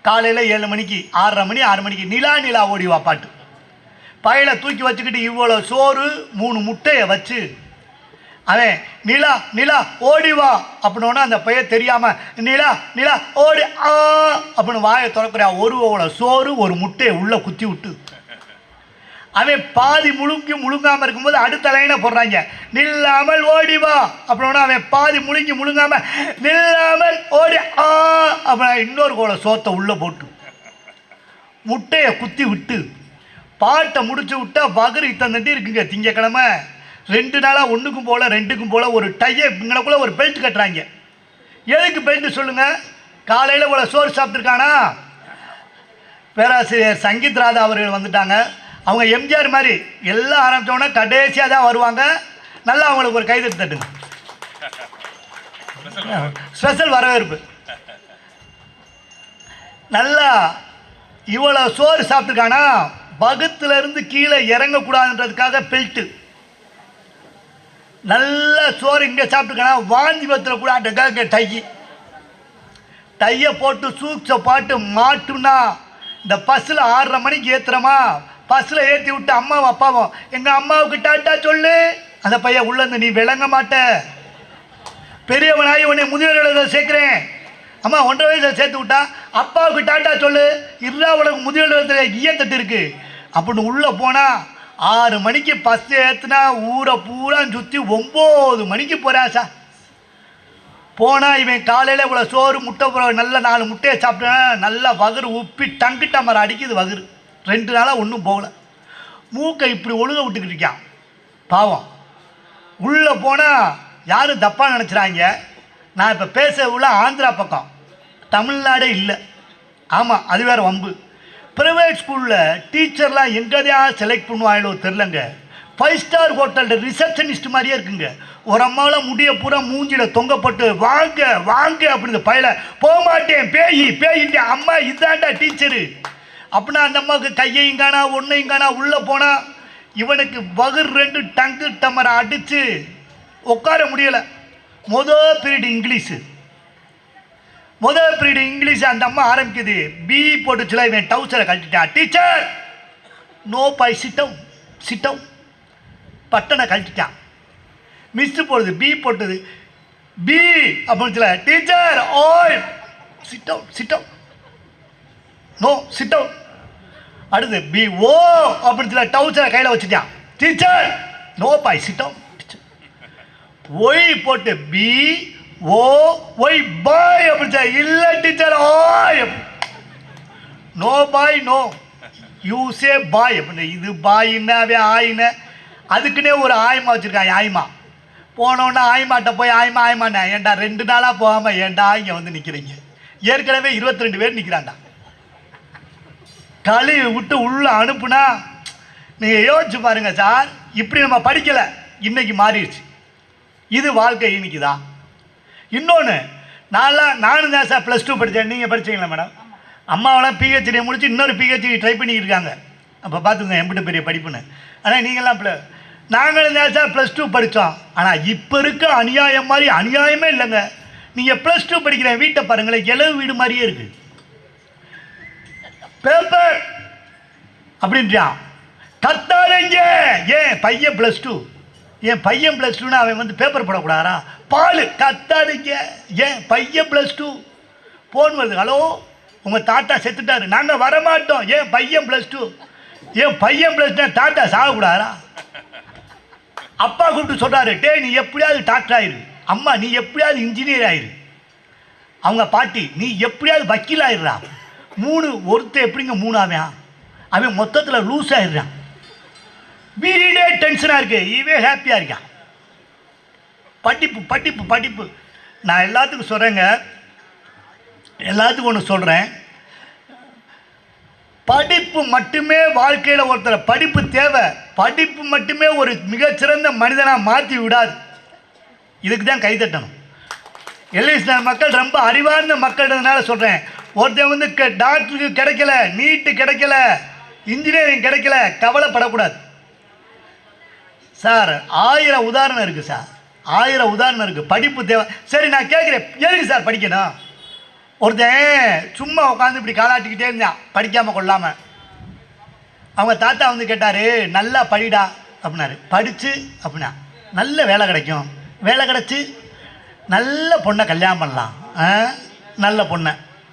காலையில் 7 மணிக்கு 6:30 மணி 6 மணிக்கு நிலா நிலா ஓடிவா பாட்டு. பையில தூக்கி வச்சுக்கிட்டு இவ்வளோ சோறு 3 முட்டையை வச்சு அவன் நிலா நிலா ஓடிவா அப்படின்னா அந்த பையன் தெரியாமல் நிலா நிலா ஓடி அப்படின்னு வாயை திறக்கிறா. ஒரு சோறு 1 முட்டையை உள்ளே குத்தி விட்டு அவன் பாதி முழுங்காமல் இருக்கும்போது அடுத்த லைனை போடுறாங்க, நில்லாமல் ஓடிவா அப்படின்னா அவன் பாதி முழுங்காமல் நில்லாமல் ஓடி அப்படின்னா இன்னொரு சோத்தை உள்ளே போட்டு முட்டையை குத்தி விட்டு பாட்டை முடிச்சு விட்டா வகுறு இத்தனை இருக்குங்க. திங்கக்கிழமை 2 நாளாக 1க்கும் போல் 2க்கும் போல் ஒரு டையை இங்கனக்குள்ளே ஒரு பெல்ட் கட்டுறாங்க. எதுக்கு பெல்ட்டு சொல்லுங்கள்? காலையில் இவ்வளோ சோறு சாப்பிட்ருக்கானா? பேராசிரியர் சங்கீத் ராதா அவர்கள் வந்துட்டாங்க. அவங்க எம்ஜிஆர் மாதிரி எல்லாம் ஆரம்பித்தோன்னா கடைசியாக தான் வருவாங்க. நல்லா அவங்களுக்கு ஒரு கைதட்டு தட்டுங்க. ஸ்பெஷல் வரவேற்பு. நல்லா இவ்வளோ சோறு சாப்பிட்ருக்கானா? பகுத்துலேருந்து கீழே இறங்கக்கூடாதுன்றதுக்காக பெல்ட்டு. நல்ல சோறு இங்கே சாப்பிட்டுருக்கானா? வாந்தி பத்தில் கூட அந்த டையை போட்டு சூக்ஸை பாட்டு மாட்டுனா இந்த பஸ்ஸில் 6:30 மணிக்கு ஏற்றுறோமா, பஸ்ஸில் ஏற்றி விட்டு அம்மாவும் அப்பாவும் எங்கள் அம்மாவுக்கு டாட்டா சொல்லு. அந்த பையன் உள்ளேருந்து நீ விளங்க மாட்ட, பெரியவனாகி உன்னை முதியோர் சேர்க்குறேன், அம்மா 1.5 வயசில் சேர்த்து விட்டா அப்பாவுக்கு டாட்டா சொல்லு, இல்லா உனக்கு முதியோர் ஈயத்தட்டு இருக்குது அப்படின்னு உள்ளே போனால் 6 மணிக்கு பஸ் ஏற்றுனா ஊரை பூரா சுற்றி 9 மணிக்கு போகிறா சார். போனால் இவன் காலையில் இவ்வளோ சோறு முட்டை நல்ல 4 முட்டையை சாப்பிட்டேன்னா நல்லா வகுறு உப்பி டங்கிட்ட மரம் அடிக்குது வகுறு. 2 நாளாக ஒன்றும் போகலை. மூக்கை இப்படி ஒழுக விட்டுக்கிட்டு இருக்கான் பாவம். உள்ளே போனால் யாரும் தப்பாக நினச்சிடாங்க. நான் இப்போ பேச உள்ள ஆந்திரா பக்கம், தமிழ்நாடே இல்லை. ஆமாம், அது வேறு வம்பு. ப்ரைவேட் ஸ்கூலில் டீச்சர்லாம் எங்கேயா செலக்ட் பண்ணுவாங்களோ தெரிலங்க. 5 ஸ்டார் ஹோட்டலில் ரிசப்ஷனிஸ்ட் மாதிரியே இருக்குங்க. ஒரு அம்மாவெலாம் முடிய பூரா மூஞ்சியில் தொங்கப்பட்டு வாங்க வாங்க அப்படின்னு பையில போக மாட்டேன் பேயிட்டு அம்மா இதாண்டா டீச்சரு அப்படின்னா அந்த அம்மாவுக்கு கையையும் காணா ஒன்றையும் காணா. உள்ளே போனால் இவனுக்கு வகுர் 2 டங்கு டம்மரை அடித்து உட்கார முடியலை. முதல் பீரியட் இங்கிலீஷ் அந்த அம்மா ஆரம்பிக்குது. பி போட்டுச்சுல, இவன் டவுசரை கழட்டிட்டான். டீச்சர் நோ பை சிட்டவுன் பட்டனை கழட்டிட்டான். மிஸ் போடுது பி போட்டது பி அப்படின்னு டீச்சர் ஓய் சிட்டவுன் நோ சிட்டவுன். அடுத்து பி ஓ அப்படின்னு டவுசரை கையில் வச்சுட்டான். Teacher no bye sit down. Y போட்டு பி ஓ ஒய் பாய் அப்படி இல்லை டீச்சர் ஓய் no boy no you say boy அப்படின்னு. இது பாயின்னாவே ஆயின்னு அதுக்குன்னே ஒரு ஆயமா வச்சுருக்காங்க. ஆயமா போனோன்னா ஆயமாட்ட போய் ஆயமாண்ணா ஏன்டா 2 நாளாக போகாமல் ஏன்டா இங்கே வந்து நிற்கிறீங்க? ஏற்கனவே 22 பேர் நிற்கிறான்டா. கழுவி விட்டு உள்ளே அனுப்புனா நீங்கள் யோசிச்சு பாருங்கள் சார். இப்படி நம்ம படிக்கலை, இன்றைக்கி மாறிடுச்சு. இது வாழ்க்கை இன்னைக்கு தான். இன்னொன்று நானும் தான் சார் +2 படித்தேன். நீங்கள் படித்தீங்களா மேடம்? அம்மாவெல்லாம் பிஹெச்டி முடிச்சு இன்னொரு பிஹெச்டி ட்ரை பண்ணிக்கிட்டு இருக்காங்க. அப்போ பார்த்துங்க எம்பிட்டு பெரிய படிப்புன்னு. ஆனால் நீங்கள்லாம் நாங்களும் தான் சார் +2 படித்தோம். ஆனால் இப்போ இருக்க அநியாயம் மாதிரி அநியாயமே இல்லைங்க. நீங்கள் +2 படிக்கிற வீட்டை பாருங்களேன், இலவு வீடு மாதிரியே இருக்குது. பேப்பர் அப்படின்றான் கத்தாதீங்க. ஏன் பையன் +2னா அவன் வந்து பேப்பர் போடக்கூடாதா? பால் கத்தாதீங்க. ஏன் பையன் +2? ஃபோன் வருது, ஹலோ உங்கள் தாத்தா செத்துட்டாரு, நாங்கள் வரமாட்டோம். ஏன் பையன் +2? ஏன் பையன் +2 தாத்தா சாகக்கூடாதா? அப்பா கூப்பிட்டு சொல்கிறாரு, டே நீ எப்படியாவது டாக்டர் ஆயிரு, அம்மா நீ எப்படியாவது இன்ஜினியர் ஆயிரு, அவங்க பாட்டி நீ எப்படியாவது வக்கீல் ஆயிடுறா. 3 ஒருத்தர் எப்படிங்க 3 அவன் மொத்தத்தில் லூஸ் ஆயிடுறான். வீடே டென்ஷனாக இருக்கு, இவன் ஹாப்பியாக இருக்கான். படிப்பு. நான் எல்லாத்துக்கும் சொல்கிறேங்க, எல்லாத்துக்கும் ஒன்று சொல்கிறேன். படிப்பு மட்டுமே வாழ்க்கையில் ஒருத்தர் படிப்பு தேவை. படிப்பு மட்டுமே ஒரு மிகச்சிறந்த மனிதனாக மாற்றி விடாது. இதுக்கு தான் கைதட்டணும். எல்லிஸ் மக்கள் ரொம்ப அறிவார்ந்த மக்கள்ன்றதுனால சொல்கிறேன். ஒருத்தன் வந்து டாக்டருக்கு கிடைக்கல, நீட்டு கிடைக்கல, இன்ஜினியரிங் கிடைக்கல, கவலைப்படக்கூடாது சார். 1000 உதாரணம் இருக்குது சார், 1000 உதாரணம் இருக்குது. படிப்பு தேவை. சரி நான் கேட்குறேன், எதுக்கு சார் படிக்கணும்? ஒருத்தன் சும்மா உட்காந்து இப்படி காலாட்டிக்கிட்டே இருந்தான் படிக்காமல் கொள்ளாமல். அவங்க தாத்தா வந்து கேட்டார், நல்லா படிடா அப்படின்னாரு. படித்து அப்படின்னா நல்ல வேலை கிடைக்கும், வேலை கிடச்சி நல்ல பொண்ணை கல்யாணம் பண்ணலாம், நல்ல பொண்ணை